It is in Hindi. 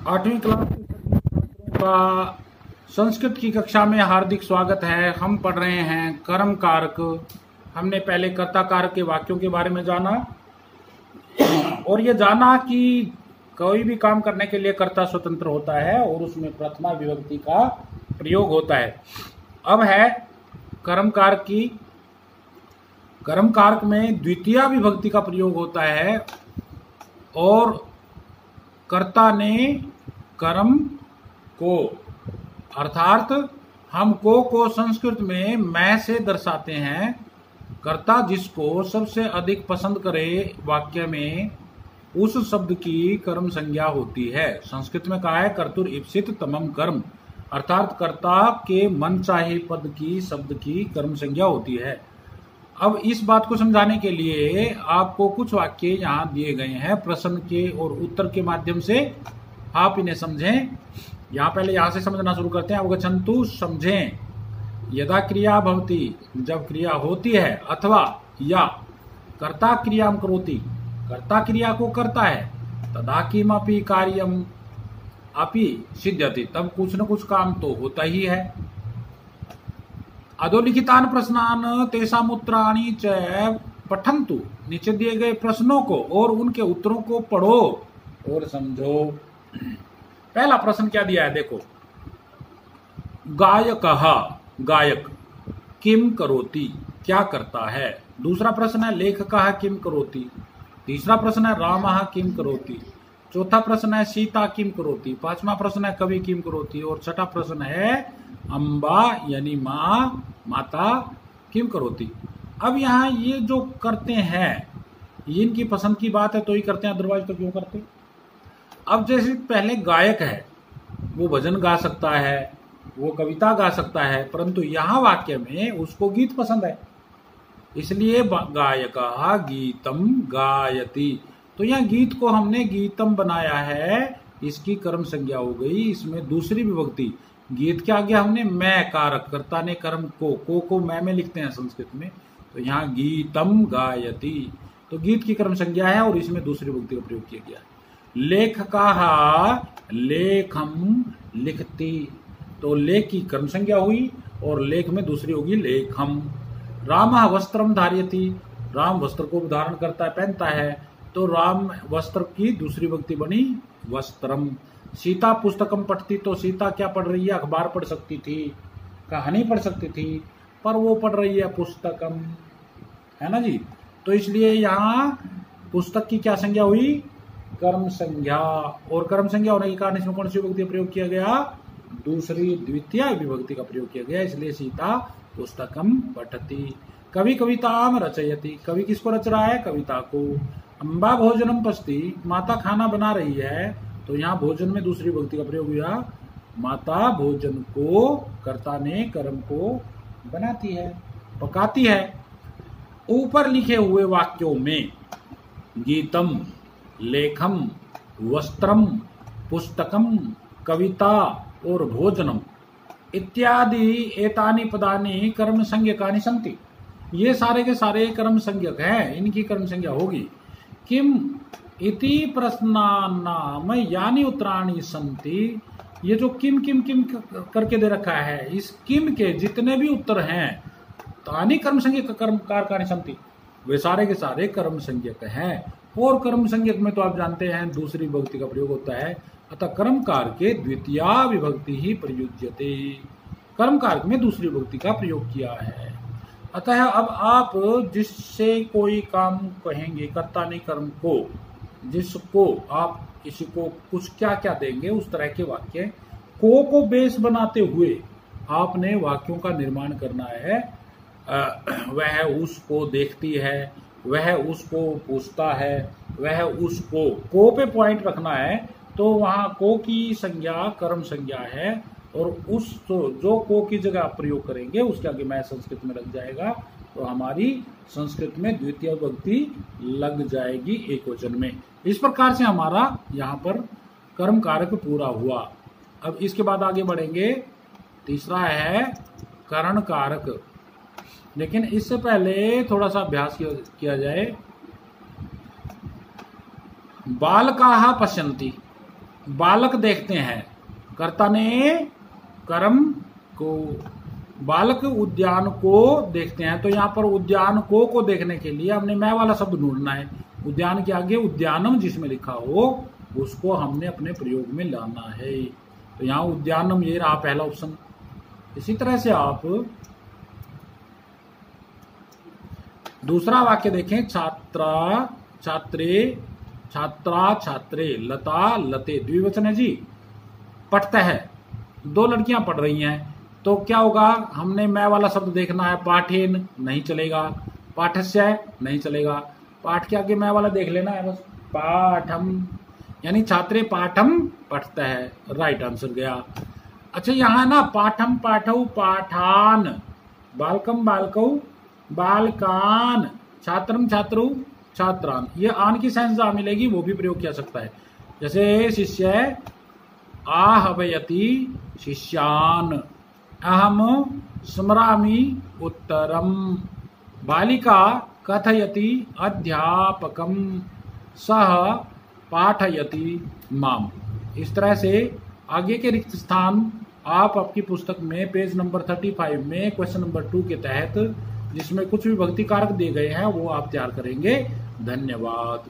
8वीं क्लास के सभी छात्रों का संस्कृत की कक्षा में हार्दिक स्वागत है। हम पढ़ रहे हैं कर्म कारक। हमने पहले कर्ता कारक के वाक्यों के बारे में जाना और ये जाना कि कोई भी काम करने के लिए कर्ता स्वतंत्र होता है और उसमें प्रथमा विभक्ति का प्रयोग होता है। अब है कर्म कारक की। कर्म कारक में द्वितीया विभक्ति का प्रयोग होता है और कर्ता ने कर्म को, अर्थात हम को संस्कृत में मैं से दर्शाते हैं। कर्ता जिसको सबसे अधिक पसंद करे वाक्य में, उस शब्द की कर्म संज्ञा होती है। संस्कृत में कहा है कर्तुर इप्सित तमम कर्म, अर्थात कर्ता के मन चाहे पद की, शब्द की कर्म संज्ञा होती है। अब इस बात को समझाने के लिए आपको कुछ वाक्य यहाँ दिए गए हैं प्रश्न के और उत्तर के माध्यम से, आप इन्हें समझें। यहाँ पहले यहाँ से समझना शुरू करते हैं। अवगच्छन्तु, समझें। यदा क्रिया भवति, जब क्रिया होती है, अथवा या कर्ता क्रियाम करोति, कर्ता क्रिया को करता है, तदा किमपि कार्यम अपि सिद्ध्यति, तब कुछ न कुछ काम तो होता ही है। अधोलिखितान प्रश्नान तेषाम उत्तराणि च पठन्तु, नीचे दिए गए प्रश्नों को और उनके उत्तरों को पढ़ो और समझो। पहला प्रश्न क्या दिया है, देखो। गायकः, गायक, किम करोति, क्या करता है। दूसरा प्रश्न है लेखकः किम करोति। तीसरा प्रश्न है रामः किम करोति। चौथा प्रश्न है सीता किम करोति। पांचवा प्रश्न है कवि किम करोति। और छठा प्रश्न है अम्बा यानी माँ, माता किम करोति। अब यहाँ ये जो करते हैं, इनकी पसंद की बात है तो ही करते हैं, अदरवाइज तो क्यों करते। अब जैसे पहले गायक है, वो भजन गा सकता है, वो कविता गा सकता है, परंतु यहाँ वाक्य में उसको गीत पसंद है, इसलिए गायकः गीतम गायति। तो यहाँ गीत को हमने गीतम बनाया है, इसकी कर्म संज्ञा हो गई। इसमें दूसरी विभक्ति गीत के आगे हमने मैं कारक, कर्ता ने कर्म को मैं में लिखते हैं संस्कृत में, तो यहाँ गीतम गायति, तो गीत की कर्म संज्ञा है और इसमें दूसरी विभक्ति का प्रयोग किया गया है। लेखकः लेखम लिखती, तो लेख की कर्म संज्ञा हुई और लेख में दूसरी होगी लेखम। रामः वस्त्रम धारयति, राम वस्त्र को धारण करता है, पहनता है, तो राम वस्त्र की दूसरी विभक्ति बनी वस्त्रम। सीता पुस्तकम पढ़ती, तो सीता क्या पढ़ रही है, अखबार पढ़ सकती थी, कहानी पढ़ सकती थी, पर वो पढ़ रही है पुस्तकम, है ना जी। तो इसलिए यहाँ पुस्तक की क्या संज्ञा हुई, कर्म संज्ञा। और कर्म संज्ञा होने के कारण इसमें कौन सी विभक्ति का प्रयोग किया गया, दूसरी द्वितीय विभक्ति का प्रयोग किया गया, इसलिए सीता पुस्तकम पठति। कवि कविताम रचयति, कवि किसको रच रहा है, कविता को। अम्बा भोजनम पस्ति, माता खाना बना रही है, तो यहाँ भोजन में दूसरी विभक्ति का प्रयोग हुआ, माता भोजन को, कर्ता ने कर्म को बनाती है, पकाती है। ऊपर लिखे हुए वाक्यों में गीतम, लेखम, वस्त्रम, पुस्तकम, कविता और भोजनम इत्यादि एतानि पदानि कर्म संज्ञकानि सन्ति, ये सारे के सारे कर्म संज्ञक हैं, इनकी कर्म संज्ञा होगी। किम इति प्रश्नानाम यानी उत्तराणि सन्ति, ये जो किम किम किम करके दे रखा है, इस किम के जितने भी उत्तर हैं, तानि कर्म संज्ञक कर्म कारकानि सन्ति, वे सारे के सारे कर्म संज्ञक हैं। और कर्म संज्ञक में तो आप जानते हैं दूसरी विभक्ति का प्रयोग होता है, अतः कर्म कारक के द्वितीया विभक्ति ही प्रयुज्यते, कर्म कारक में दूसरी विभक्ति का प्रयोग किया है। अतः अब आप जिससे कोई काम कहेंगे, कर्ता ने कर्म को, जिसको आप किसी को कुछ क्या क्या देंगे, उस तरह के वाक्य को बेस बनाते हुए आपने वाक्यों का निर्माण करना है। वह उसको देखती है, वह उसको पूछता है, वह उसको, को पे पॉइंट रखना है, तो वहां को की संज्ञा कर्म संज्ञा है और उस जो को की जगह आप प्रयोग करेंगे उसके आगे मैं संस्कृत में लग जाएगा, तो हमारी संस्कृत में द्वितीय विभक्ति लग जाएगी एकवचन में। इस प्रकार से हमारा यहाँ पर कर्म कारक पूरा हुआ। अब इसके बाद आगे बढ़ेंगे। तीसरा है करण कारक, लेकिन इससे पहले थोड़ा सा अभ्यास किया जाए। बालकाः पश्यन्ति, बालक देखते हैं, कर्ता ने कर्म को, बालक उद्यान को देखते हैं। तो यहाँ पर उद्यान को देखने के लिए हमने मैं वाला शब्द ढूंढना है। उद्यान के आगे उद्यानम जिसमें लिखा हो उसको हमने अपने प्रयोग में लाना है। तो यहाँ उद्यानम ये रहा पहला ऑप्शन। इसी तरह से आप दूसरा वाक्य देखें, छात्रा छात्रे, छात्रा छात्रे, लता लते, द्विवचन है जी। पढ़ता है, दो लड़कियां पढ़ रही हैं, तो क्या होगा, हमने मैं वाला शब्द देखना है। पाठेन नहीं चलेगा, पाठस्य नहीं चलेगा, पाठ के आगे मैं वाला देख लेना है बस। पाठम यानी छात्रे पाठम पढ़ता है, राइट आंसर गया। अच्छा यहाँ ना पाठम पाठौ पाठान, बालकम बालकौ बालकान, छात्रम छात्रौ छात्रान, ये आन की सेंस जहां मिलेगी वो भी प्रयोग किया सकता है। जैसे शिष्य आहवयति शिष्यान, अहम स्मरामि उत्तरम, बालिका कथयति अध्यापकम, सह पाठयति माम। इस तरह से आगे के रिक्त स्थान आप आपकी पुस्तक में पेज नंबर 35 में क्वेश्चन नंबर 2 के तहत जिसमें कुछ विभक्ति कारक दिए गए हैं वो आप तैयार करेंगे। धन्यवाद।